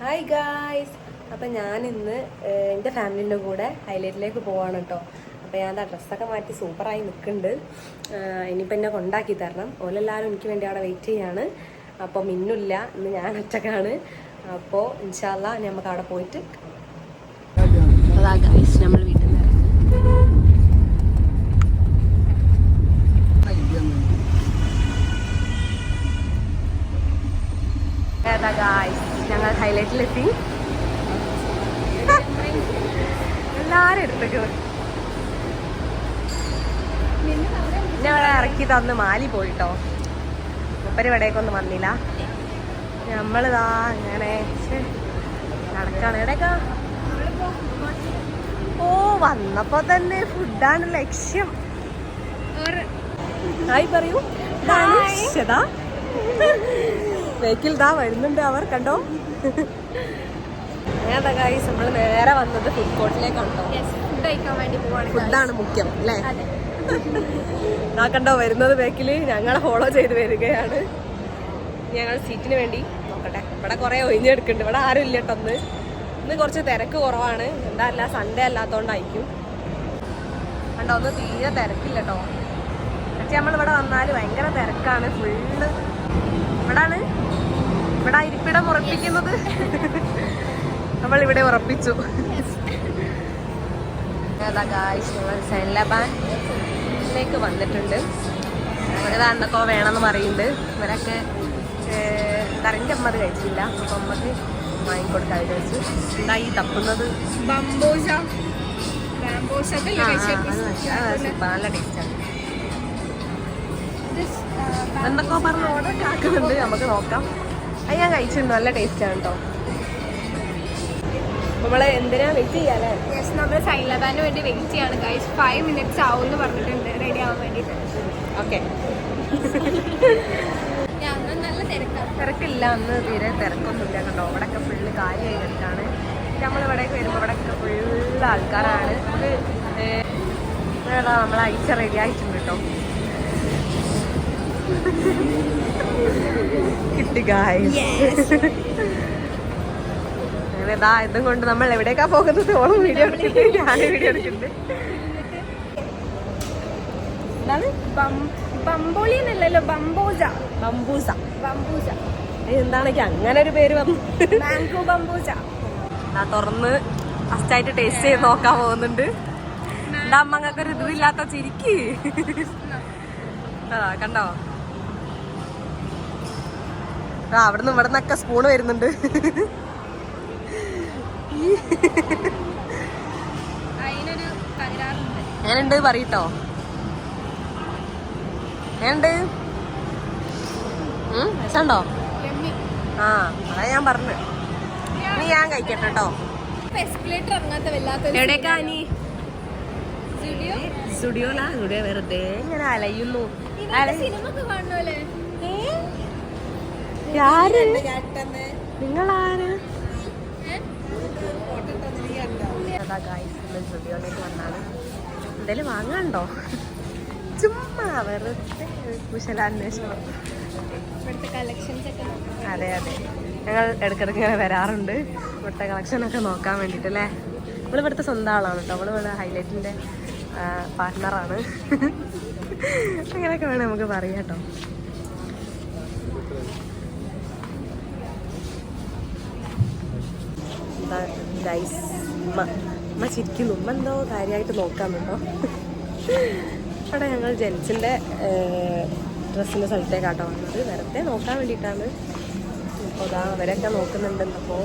Hi guys. അപ്പം ഞാനിന്ന് എൻ്റെ ഫാമിലിൻ്റെ കൂടെ ഹൈലൈറ്റിലേക്ക് പോവാണ് കേട്ടോ. അപ്പോൾ ഞാൻ ആ ഡ്രസ്സൊക്കെ മാറ്റി സൂപ്പറായി നിൽക്കുന്നുണ്ട്. ഇനിയിപ്പോൾ എന്നെ കൊണ്ടാക്കി തരണം. ഓലെല്ലാവരും എനിക്ക് വേണ്ടി അവിടെ വെയിറ്റ് ചെയ്യാണ്. അപ്പോൾ മിന്നില്ല, ഇന്ന് ഞാൻ ഒറ്റക്കാണ്. അപ്പോൾ ഇൻഷാ അല്ലാ നമുക്ക് അവിടെ പോയിട്ട് അതാ ഗായ്സ് നമ്മൾ വീട്ടിൽ നിന്ന് ഞങ്ങൾ ഹൈലൈറ്റിലെത്തി. എല്ലാരും എടുത്തേക്കുന്നത് ഞങ്ങളെ ഇറക്കി തന്ന് മാലി പോയിട്ടോ. മുപ്പര് ഇവിടേക്കൊന്നും വന്നില്ല. നമ്മളിതാ ഇങ്ങനെ നടക്കാണ്. എവിടേക്കാ? ഓ, വന്നപ്പോ തന്നെ ഫുഡാണ് ലക്ഷ്യം. ഹായ് പറയൂ. വെഹിക്കിൾ ദാ വരുന്നുണ്ട്. അവർ കണ്ടോ? അങ്ങനത്തെ ഗൈസ് നമ്മൾ നേരെ വന്നത് ഫുഡ് കോർട്ടിലേക്കാണ് കേട്ടോ. ഫുഡ് കഴിക്കാൻ വേണ്ടി പോവാണ്. ഫുഡാണ് മുഖ്യം അല്ലേ? ആ കണ്ടോ വരുന്നത് ബാക്കിൽ ഞങ്ങളെ ഫോളോ ചെയ്ത് വരികയാണ്. ഞങ്ങൾ സീറ്റിന് വേണ്ടി നോക്കട്ടെ. ഇവിടെ കുറെ ഒഴിഞ്ഞെടുക്കുന്നുണ്ട്. ഇവിടെ ആരും ഇല്ല കേട്ടോ. ഇന്ന് കുറച്ച് തിരക്ക് കുറവാണ്. എന്താ അല്ല, സൺഡേ അല്ലാത്തോണ്ടായിരിക്കും. കണ്ടോ, ഒന്ന് തീരെ തിരക്കില്ല കേട്ടോ. പക്ഷെ നമ്മളിവിടെ വന്നാൽ ഭയങ്കര തിരക്കാണ്. ഫുള്ള് ഇവിടെ ഇരിപ്പിടം ഉറപ്പിക്കുന്നത്. നമ്മൾ ഇവിടെ ഉറപ്പിച്ചു. സെൻലബാനിലേക്ക് വന്നിട്ടുണ്ട്. അവരതാണ്ടൊക്കെ വേണമെന്ന് പറയുന്നുണ്ട്. ഇവരൊക്കെ കറിൻ്റെ അമ്മ അത് കഴിച്ചില്ല. അപ്പം അമ്മക്ക് വാങ്ങിക്കൊടുക്കാൻ വെച്ചു. എന്താ ഈ തപ്പുന്നത്? നല്ല ടേസ്റ്റാണ്. എന്തൊക്കെ പറഞ്ഞ് ഓർഡർ ആക്കുന്നുണ്ട്. നമുക്ക് നോക്കാം. അത് ഞാൻ കഴിച്ചിട്ടുണ്ട്. നല്ല ടേസ്റ്റാണ് കേട്ടോ. നമ്മള് എന്തിനാ വെയിറ്റ് ചെയ്യാല്ലേ? യെസ്, നമ്മൾ സൈലബാന് വേണ്ടി വെയിറ്റ് ചെയ്യാണ് ഗൈസ്. 5 minutes ആവും എന്ന് പറഞ്ഞിട്ടുണ്ട് റെഡി ആവാൻ വേണ്ടിയിട്ട്. ഓക്കെ. നല്ല തിരക്കില്ല. അന്ന് തീരെ തിരക്കൊന്നുമില്ല കേട്ടോ. ഇവിടെയൊക്കെ ഫുള്ള് കാര്യമായി കിടക്കാണ്. നമ്മളിവിടേക്ക് വരുമ്പോൾ ഇവിടെയൊക്കെ ഫുള്ള് ആൾക്കാരാണ്. നമുക്ക് നമ്മൾ അയച്ച റെഡി ആയിട്ടുണ്ട് കേട്ടോ. കിട്ടി ഗായ്സ്. അങ്ങനെ ഇതാ ഇതും കൊണ്ട് നമ്മൾ എവിടേക്കാ പോകുന്നത്? ഓളം വീഡിയോ എടുക്കുന്നുണ്ട്, ഞാൻ വീഡിയോ എടുക്കുന്നുണ്ട്. എന്താണെങ്കിൽ അങ്ങനെ ഒരു പേര് വന്നു. തുറന്ന് ഫസ്റ്റായിട്ട് ടേസ്റ്റ് ചെയ്ത് നോക്കാൻ പോകുന്നുണ്ട്. എന്താ അമ്മങ്ങൾക്ക് ഒരു ഇതുമില്ലാത്ത ചിരിക്ക്. കണ്ടോ? അവിടുന്ന് ഇവിടുന്നൊക്കെ സ്പൂണ് വരുന്നുണ്ട്. ഞാനുണ്ട് പറയട്ടോ. ഞാനുണ്ട് രസമുണ്ടോ? ആ, അതാ ഞാൻ പറഞ്ഞു. ഇനി ഞാൻ കഴിക്കട്ടെ കേട്ടോ. എവിടേക്കാ നീ? സ്റ്റുഡിയോലാ? സ്റ്റുഡിയോ വെറുതെ ഇങ്ങനെ അലയുന്നു. നിങ്ങളാര്? സ്റ്റുഡിയോയിലേക്ക് വന്നാണ്. എന്തേലും വാങ്ങാണ്ടോ? ചുമ്മാ വെറുതെ കുശലാന്വേഷണം. അതെ അതെ, ഞങ്ങൾ ഇടയ്ക്കിടയ്ക്ക് ഇങ്ങനെ വരാറുണ്ട് ഇവിടുത്തെ കളക്ഷനൊക്കെ നോക്കാൻ വേണ്ടിയിട്ട് അല്ലേ. നമ്മളിവിടുത്തെ സ്വന്തം ആളാണ് കേട്ടോ. നമ്മളിവിടെ ഹൈലൈറ്റിൻ്റെ പാർട്ട്ണറാണ്. അങ്ങനെയൊക്കെ വേണം നമുക്ക് പറയാം കേട്ടോ. ഗൈസ്, ഉമ്മ ചിരിക്കുന്നു. ഉമ്മ എന്തോ കാര്യമായിട്ട് നോക്കാൻ കേട്ടോ. അവിടെ ഞങ്ങൾ ജെൻസിൻ്റെ ഡ്രസ്സിൻ്റെ സ്ഥലത്തേക്കാട്ടോ വന്നത്. വെറുതെ നോക്കാൻ വേണ്ടിയിട്ടാണ്. അപ്പോൾ അതാ അവരൊക്കെ നോക്കുന്നുണ്ടെന്നപ്പോൾ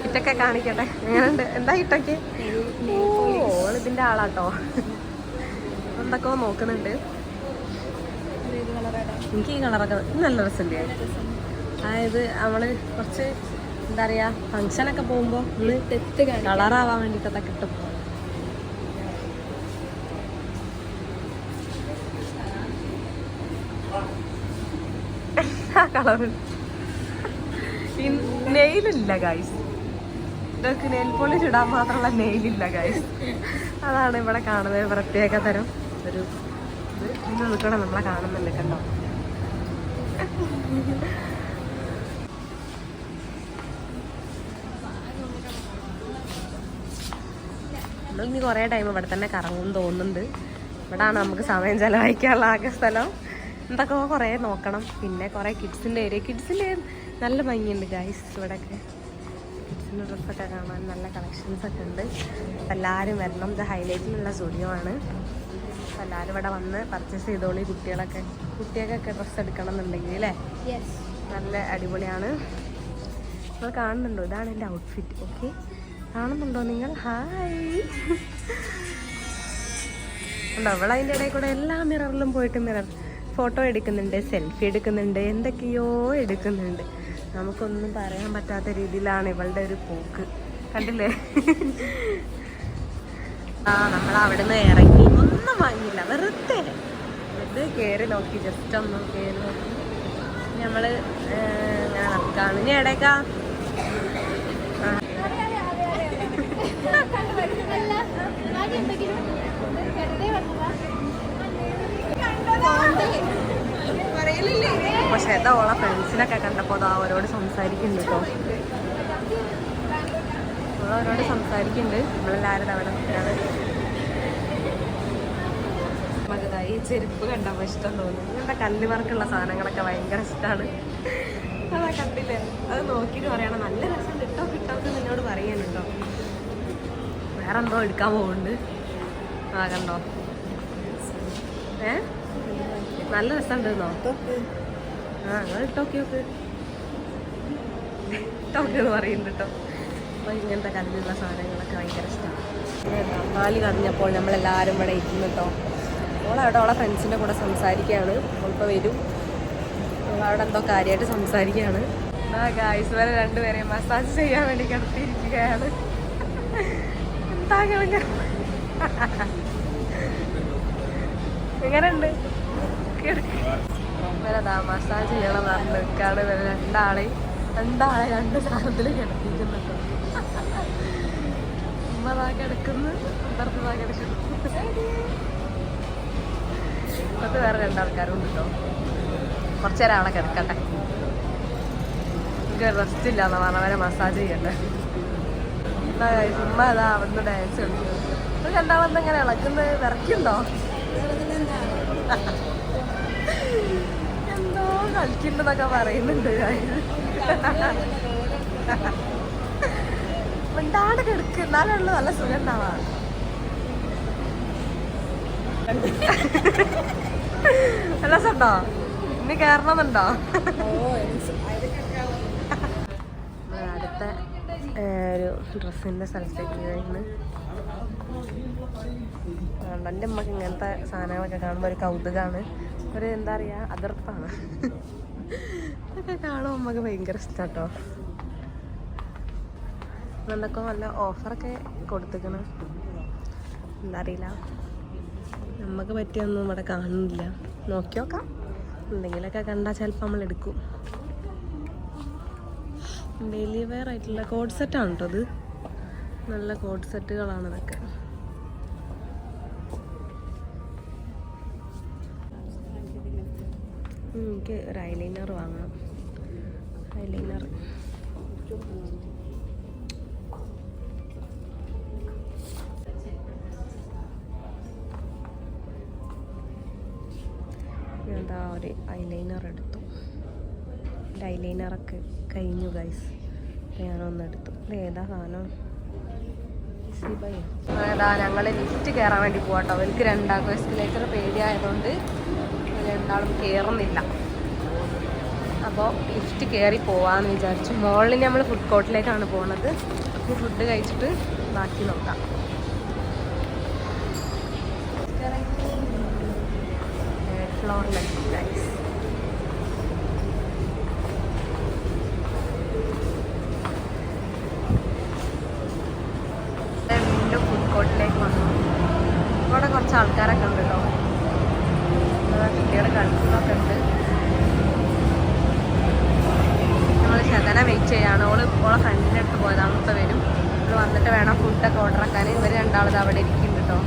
ഇട്ടൊക്കെ കാണിക്കട്ടെ. എങ്ങനെയുണ്ട്? എന്താ ഇട്ടൊക്കെ? ഓളിതിൻ്റെ ആളാട്ടോ. എന്തൊക്കെയോ നോക്കുന്നുണ്ട്. എനിക്ക് ഈ കളറൊക്കെ നല്ല രസമല്ലേ? അതായത് നമ്മള് കുറച്ച് എന്താ പറയാ, ഫങ്ഷനൊക്കെ പോകുമ്പോ കളറാവാൻ വേണ്ടിട്ടൊക്കെ കിട്ടും. കളറ് നെയിലില്ല ഗൈസ്. ഇതൊക്കെ നെയിൽ പോളിഷ് ഇടാൻ മാത്രമുള്ള നെയിലില്ല ഗൈസ്. അതാണ് ഇവിടെ കാണുന്നത്, ഒരു പ്രത്യേക തരം ഒരു ഇത്. ഇന്ന് നിൽക്കണം നമ്മളെ കാണുന്നുണ്ട് കണ്ടോ. നമ്മളിനി കുറേ ടൈം ഇവിടെ തന്നെ കറങ്ങും തോന്നുന്നുണ്ട്. ഇവിടെയാണ് നമുക്ക് സമയം ചിലവഴിക്കാനുള്ള ആകെ സ്ഥലം. എന്തൊക്കെ കുറേ നോക്കണം. പിന്നെ കുറേ കിഡ്സിൻ്റെ ഏരിയ, കിഡ്സിൻ്റെ നല്ല ഭംഗിയുണ്ട് ഗൈസ്. ഇവിടെയൊക്കെ കിഡ്സിൻ്റെ ഡ്രസ്സൊക്കെ കാണാൻ നല്ല കളക്ഷൻസൊക്കെ ഉണ്ട്. അപ്പം എല്ലാവരും വരണം. ഇത് ഹൈലൈറ്റിലുള്ള സ്റ്റുഡിയോ ആണ്. അപ്പം എല്ലാവരും ഇവിടെ വന്ന് പർച്ചേസ് ചെയ്തോളി. കുട്ടികൾക്കൊക്കെ ഡ്രസ്സ് എടുക്കണം എന്നുണ്ടെങ്കിൽ അല്ലേ, നല്ല അടിപൊളിയാണ്. നിങ്ങൾ കാണുന്നുണ്ടോ? ഇതാണ് എൻ്റെ ഔട്ട്ഫിറ്റ്. ഓക്കെ, കാണുന്നുണ്ടോ നിങ്ങൾ? ഹായ് ഉണ്ടോ? ഇവിടെ അതിൻ്റെ ഇടയിൽ കൂടെ എല്ലാ മിററിലും പോയിട്ട് ഫോട്ടോ എടുക്കുന്നുണ്ട്, സെൽഫി എടുക്കുന്നുണ്ട്, എന്തൊക്കെയോ എടുക്കുന്നുണ്ട്. നമുക്കൊന്നും പറയാൻ പറ്റാത്ത രീതിയിലാണ് ഇവളുടെ ഒരു പോക്ക്. കണ്ടില്ലേ? നമ്മൾ അവിടെ നിന്ന് ഇറങ്ങി ഒന്നും വാങ്ങിയില്ല, വെറുതെ ഇത് കയറി നോക്കി, ജസ്റ്റ് ഒന്ന് കയറി നോക്കി. നമ്മൾ ഞാൻ നടക്കാണ്. ഇനി എടേക്കാ പക്ഷെ ഏതാ ഓളെ ഫ്രണ്ട്സിനൊക്കെ കണ്ടപ്പോൾ അവരോട് സംസാരിക്കുന്നുണ്ട് കേട്ടോ. അവരോട് സംസാരിക്കുന്നുണ്ട്. നമ്മളെല്ലാവരും അവിടെ നിൽക്കുകയാണ്. നമുക്കിതാ ഈ ചെരുപ്പ് കണ്ടപ്പോൾ ഇഷ്ടം തോന്നുന്നു. ഇങ്ങനത്തെ കല്ല് വർക്കുള്ള സാധനങ്ങളൊക്കെ ഭയങ്കര ഇഷ്ടമാണ്. അതാ കണ്ടില്ലേ, അത് നോക്കിയിട്ട് പറയണം നല്ല രസം കിട്ടോക്കെ നിന്നോട് പറയാനുണ്ടോ. വേറെ എന്തോ എടുക്കാൻ പോകുന്നുണ്ട്. ആ കണ്ടോ, നല്ല രസമുണ്ടെന്നോ. ആ നിങ്ങൾ ഇട്ടോക്കിയോക്ക് എന്ന് പറയുന്നുണ്ട് കേട്ടോ. അപ്പോൾ ഇങ്ങനത്തെ കല്ലുള്ള സാധനങ്ങളൊക്കെ ഭയങ്കര ഇഷ്ടമാണ്. നാല് കടഞ്ഞപ്പോൾ നമ്മളെല്ലാവരും ഇവിടെ ഇരുന്നു കേട്ടോ. അവളവിടെ അവളെ ഫ്രണ്ട്സിൻ്റെ കൂടെ സംസാരിക്കുകയാണ്. അവളിപ്പോൾ വരും. അവളവിടെ എന്തോ കാര്യമായിട്ട് സംസാരിക്കുകയാണ്. ആ ഗായ്സ് വരെ രണ്ടുപേരെ മസാജ് ചെയ്യാൻ വേണ്ടി കിടത്തിയിരിക്കുകയാണ്. എന്താ എങ്ങനെയുണ്ട്? ഇവരതാ മസാജ് ചെയ്യണം പറഞ്ഞു നിൽക്കാണ്. ഇവരെ രണ്ടാളെ രണ്ട് സാധനത്തിൽ കിടത്തിക്കുന്നുണ്ടോ. ഉമ്മതാ കിടക്കുന്നു, അപ്പുറത്തതാ കിടക്കുന്നു. ഇപ്പത്തെ വേറെ രണ്ടാൾക്കാരും കേട്ടോ. കുറച്ചു നേരം അവളെ കിടക്കട്ടെ. എനിക്ക് റെസ്റ്റ് ഇല്ലാന്ന് പറഞ്ഞവരെ മസാജ് ചെയ്യട്ടെ. ഉമ്മ അതാ അവിടുന്ന് ഡാൻസ് കളിക്കുന്നു. രണ്ടാളെന്താ ഇങ്ങനെ ഇളക്കുന്നത്? വിറയ്ക്കുണ്ടോ? എന്തോ കളിക്കുന്നുണ്ടെന്നൊക്കെ പറയുന്നുണ്ട്. മിണ്ടാണ്ട് കിടക്ക്, എന്നാലുള്ള നല്ല സുഖം ഉണ്ടാവാ. നല്ല രസമുണ്ടോ? ഇനി കയറണമെന്നുണ്ടോ? അടുത്ത ഒരു ഡ്രസ്സിൻ്റെ സ്ഥലത്തേക്ക് കഴിഞ്ഞ് എൻ്റെ അമ്മക്ക് ഇങ്ങനത്തെ സാധനങ്ങളൊക്കെ കാണുമ്പോൾ ഒരു കൗതുകമാണ്, ഒരു എന്താ പറയുക, അതിർപ്പാണ്. ഇതൊക്കെ കാണുമ്പോൾ അമ്മക്ക് ഭയങ്കര ഇഷ്ടമാണ് കേട്ടോ. എന്തൊക്കെ നല്ല ഓഫറൊക്കെ കൊടുത്തിക്കണം. എന്താ അറിയില്ല, നമുക്ക് പറ്റിയൊന്നും ഇവിടെ കാണുന്നില്ല. നോക്കി നോക്കാം, എന്തെങ്കിലുമൊക്കെ കണ്ടാൽ ചിലപ്പോൾ നമ്മൾ എടുക്കും. ഡെയിലി വെയർ ആയിട്ടുള്ള കോഡ് സെറ്റാണ് കേട്ടോ ഇത്. നല്ല കോഡ് സെറ്റുകളാണ് ഇതൊക്കെ. എനിക്ക് ഒരു ഐലൈനർ വാങ്ങണം. ഐലൈനർ എന്താ ഒരു ഐലൈനർ എടുത്തു. എൻ്റെ ഐലൈനറൊക്കെ കഴിഞ്ഞു ഗൈസ്. ഞാനൊന്നെടുത്തു. ഇത് ഏതാ സാധനം? ഏതാ ഞങ്ങൾ ലിഫ്റ്റ് കയറാൻ വേണ്ടി പോകട്ടോ. എനിക്ക് രണ്ടാൾക്കും എസ്കലേറ്റർ പേടിയായതുകൊണ്ട് രണ്ടാളും കയറുന്നില്ല. അപ്പോൾ ലിഫ്റ്റ് കയറി പോവാമെന്ന് വിചാരിച്ചു. മോളിൽ നമ്മൾ ഫുഡ് കോർട്ടിലേക്കാണ് പോകുന്നത്. ഈ ഫുഡ് കഴിച്ചിട്ട് ബാക്കി നോക്കാം. ഫ്ലോറിലെത്തി ഗൈസ്. വീണ്ടും ഫുഡ് കോർട്ടിലേക്ക് വന്നു. ഇവിടെ കുറച്ച് ആൾക്കാരൊക്കെ ഉണ്ട് കേട്ടോ. കുട്ടികളെ കളിക്കുന്നൊക്കെ ഉണ്ട്. നമ്മൾ ശതന വെയിറ്റ് ചെയ്യാണ്. ഓളെ ഫ്രണ്ടിൻ്റെ അടുത്ത് പോയതാണ്. ഇപ്പോൾ വരും. ഇവിടെ വന്നിട്ട് വേണം ഫുഡൊക്കെ ഓർഡർ ആക്കാൻ. ഇവർ രണ്ടാളത് അവിടെ ഇരിക്കുന്നുണ്ട്. കേട്ടോ.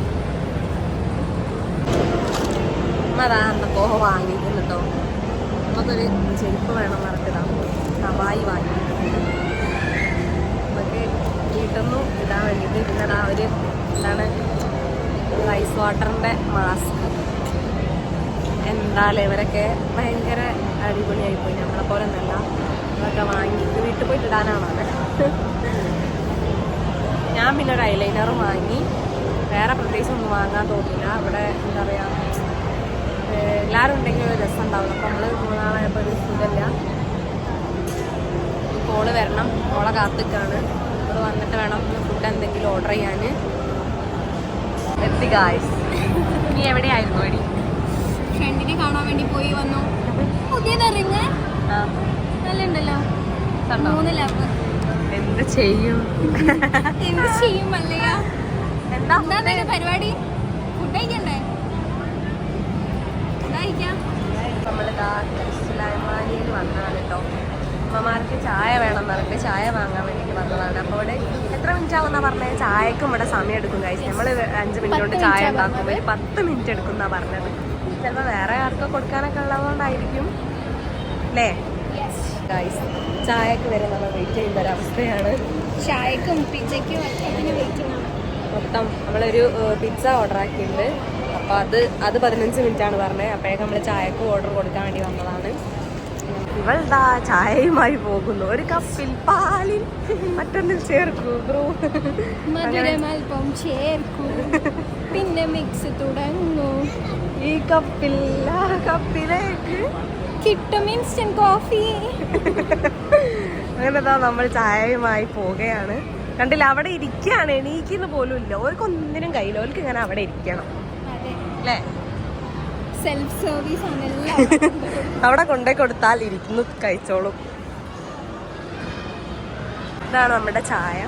അതാ എന്തൊക്കെ വാങ്ങിക്കുന്നു കേട്ടോ. നമുക്കൊരു ചെരുപ്പ് വേണം പറഞ്ഞിട്ടാ നവായി വാങ്ങി. നമുക്ക് വീട്ടിൽ നിന്ന് ഇടാൻ വേണ്ടിയിട്ട് പിന്നെ അതാ ഒരു എന്താണ് ഐസ് വാട്ടറിൻ്റെ മാസ്ക്. എന്തായാലും ഇവരൊക്കെ ഭയങ്കര അടിപൊളിയായിപ്പോയി. നമ്മളെ പോലെ ഒന്നല്ല. അതൊക്കെ വാങ്ങി വീട്ടിൽ പോയിട്ട് ഇടാനാണ് അത്. ഞാൻ പിന്നെ ഒരു ഐലൈനറും വാങ്ങി. വേറെ പ്രത്യേകിച്ച് ഒന്നും വാങ്ങാൻ തോന്നില്ല. ഇവിടെ എന്താ പറയുക, എല്ലാവരും ഉണ്ടെങ്കിൽ ഒരു രസം ഉണ്ടാവും. അപ്പം നമ്മൾ മൂന്നാളായപ്പോൾ ഒരു സുഖമില്ല. കോള് വരണം, കോളെ കാത്തിക്കാണ്. അത് വന്നിട്ട് വേണം ഫുഡ് എന്തെങ്കിലും ഓർഡർ ചെയ്യാൻ. എത്തി ഗായ്സ്. നീ എവിടെയായിരുന്നു എടി? ഫ്രണ്ടിനെ കാണാൻ വേണ്ടി പോയി വന്നു. പുതിയതറിഞ്ഞ് നല്ല ഉണ്ടല്ലോ 3 ലവ്. എന്ത് ചെയ്യും എന്ത് ചെയ്യും മല്ലയ? എന്താ പരിപാടി? ഫുഡ് കഴിക്കണ്ടേ? കഴിക്കാം. നമ്മളിതാ സുലൈമാനിയിൽ വന്നതാണ് കേട്ടോ. അമ്മമാർക്ക് ചായ വേണം പറഞ്ഞിട്ട് ചായ വാങ്ങാൻ വേണ്ടിയിട്ട് വന്നതാണ്. അപ്പോൾ ഇവിടെ എത്ര മിനിറ്റ് ആവുമെന്നാണ് പറഞ്ഞത്? ചായക്കും ഇവിടെ സമയം എടുക്കും കഴിച്ച്. നമ്മൾ 5 മിനിറ്റ് കൊണ്ട് ചായ ഉണ്ടാക്കും. ഒരു 10 മിനിറ്റ് എടുക്കും എന്നാണ് പറഞ്ഞത്. ചിലപ്പോൾ വേറെ ആർക്കോ കൊടുക്കാനൊക്കെ ഉള്ളതുകൊണ്ടായിരിക്കും അല്ലേ ഗൈസ്. ചായക്ക് വരെ നമ്മൾ വെയിറ്റ് ചെയ്യുന്ന ഒരവസ്ഥയാണ്. ചായക്കും പിzzയ്ക്കും ഒറ്റത്തിന് വെയിറ്റ് ചെയ്യണം. മൊത്തം നമ്മളൊരു പിസ്സ ഓർഡർ ആക്കിയിട്ടുണ്ട്. അപ്പോൾ അത് 15 മിനിറ്റാണ് പറഞ്ഞത്. അപ്പോഴേക്കും നമ്മൾ ചായക്ക് ഓർഡർ കൊടുക്കാൻ വേണ്ടി വന്നതാണ്. ഇവൾതാ ചായയുമായി പോകുന്നു. ഒരു കപ്പിൽ പാലിൽ മറ്റൊന്നിൽ ചേർക്കൂ ബ്രോ. മധുരമൽപ്പം ചേർക്കൂ, പിന്നെ മിക്സ് തുടങ്ങൂ. ഈ കപ്പിൽ ആ കപ്പിലേക്ക് കിട്ടും ഇൻസ്റ്റന്റ് കോഫി. അങ്ങനെതാ നമ്മൾ ചായയുമായി പോവുകയാണ്. കണ്ടില്ല, അവിടെ ഇരിക്കുകയാണ്. എണീക്കുന്ന പോലും ഇല്ല. ഓർക്കൊന്നിനും കയ്യില്ല. ഓർക്ക് ഇങ്ങനെ അവിടെ ഇരിക്കണം അല്ലേ? സെൽഫ് സർവീസ് ആണ്. അവിടെ കൊണ്ടേ കൊടുത്താൽ ഇരുന്ന് കഴിച്ചോളും. ഇതാണ് നമ്മുടെ ചായ.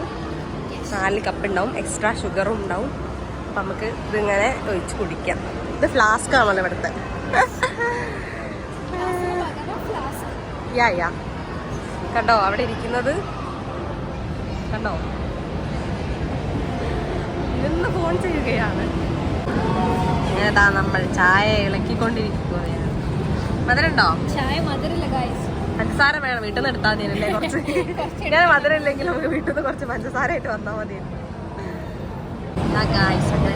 4 കപ്പ് ഉണ്ടാവും. എക്സ്ട്രാ ഷുഗറും ഉണ്ടാവും. അപ്പം നമുക്ക് ഇതിങ്ങനെ ഒഴിച്ച് കുടിക്കാം. ഇത് ഫ്ലാസ്ക് ആണല്ലോ ഇവിടുത്തെ. യാ കണ്ടോ അവിടെ ഇരിക്കുന്നത്? കണ്ടോ? നിന്ന് ഫോൺ ചെയ്യുകയാണ്. ഏതാ നമ്മൾ ചായ ഇളക്കിക്കൊണ്ടിരിക്കുകയാണ്. മധുരണ്ടോ? ചായ മധുരല്ല ഗൈസ്. പഞ്ചസാര വേണം. വീട്ടിൽ നിന്ന് എടുത്താൽ മതിയല്ലേ കുറച്ച്. ഞാൻ മധുരം ഇല്ലെങ്കിൽ നമുക്ക് വീട്ടിൽ നിന്ന് കുറച്ച് പഞ്ചസാര ആയിട്ട് വന്നാൽ മതി.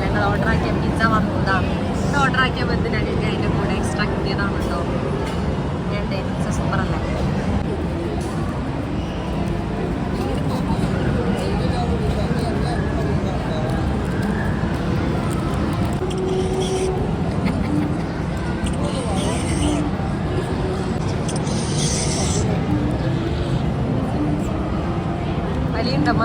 ഞങ്ങൾ ഓർഡർ ആക്കിയ പിസ്സ വന്നതാണ്. ഓർഡർ ആക്കിയപ്പോൾ ഞങ്ങൾക്ക് അതിൻ്റെ കൂടെ എക്സ്ട്രാ കിട്ടിയതാണ് കേട്ടോ. പിസ്സ സൂപ്പർ അല്ലേ? വലിയുണ്ടമ്മ?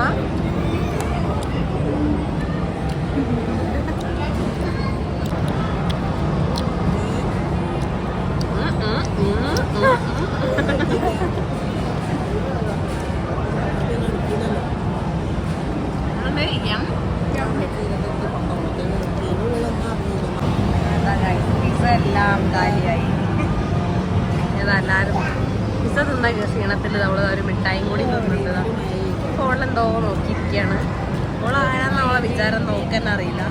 പിസ്സ എല്ലാം കാലിയായി. ഏതായാലും പിസ്സ തിന്ന ക്ഷീണത്തിൽ നമ്മൾ ഒരു മിഠായും കൂടി തിന്നുന്നതാ. ഫോണിലെന്തോ നോക്കിയിരിക്കുകയാണ്. ഓളാരാന്ന് നമ്മളെ വിചാരം നോക്കാൻ അറിയില്ല.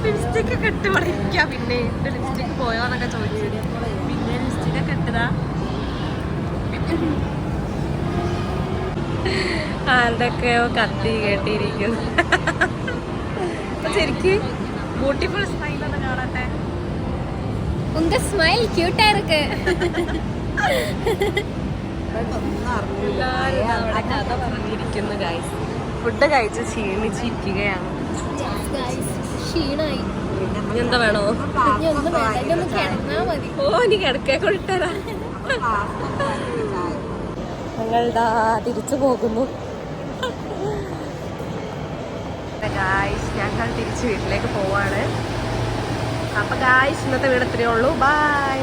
ലിപ്സ്റ്റിക് ഒക്കെ ഇട്ട് ഇവിടെ ഇരിക്കുക. പിന്നെ എന്റെ ലിപ്സ്റ്റിക് പോയോന്നൊക്കെ ചോദിച്ചു. പിന്നെ ലിപ്സ്റ്റിക് ഒക്കെ ഇട്ടതാ. ആരുടെയൊക്കെയോ കത്തി കേട്ടിരിക്കുന്നു. ശരിക്കും ബ്യൂട്ടിഫുൾ സ്മൈൽ ഒന്ന് കാണട്ടെ. ഉങ്ക സ്മൈൽ ക്യൂട്ടാ ഇருக்கு. കഥ പറഞ്ഞിരിക്കുന്നു ഗൈസ്. ഫുഡ് കഴിച്ച് ക്ഷീണിച്ചിരിക്കുകയാണ്. ക്ഷീണായി. എന്താ വേണോ? കിടന്നാ മതി. ഓ നീ കിടക്കേ കൊടുത്തരാ. ഞങ്ങൾ തിരിച്ചു പോകുന്നു. ഗായ്സ് ഞങ്ങൾ തിരിച്ച് വീട്ടിലേക്ക് പോവാണ്. അപ്പൊ ഗായ്സ് ഇന്നത്തെ വീട് ഇത്രയേ ഉള്ളൂ. ബൈ.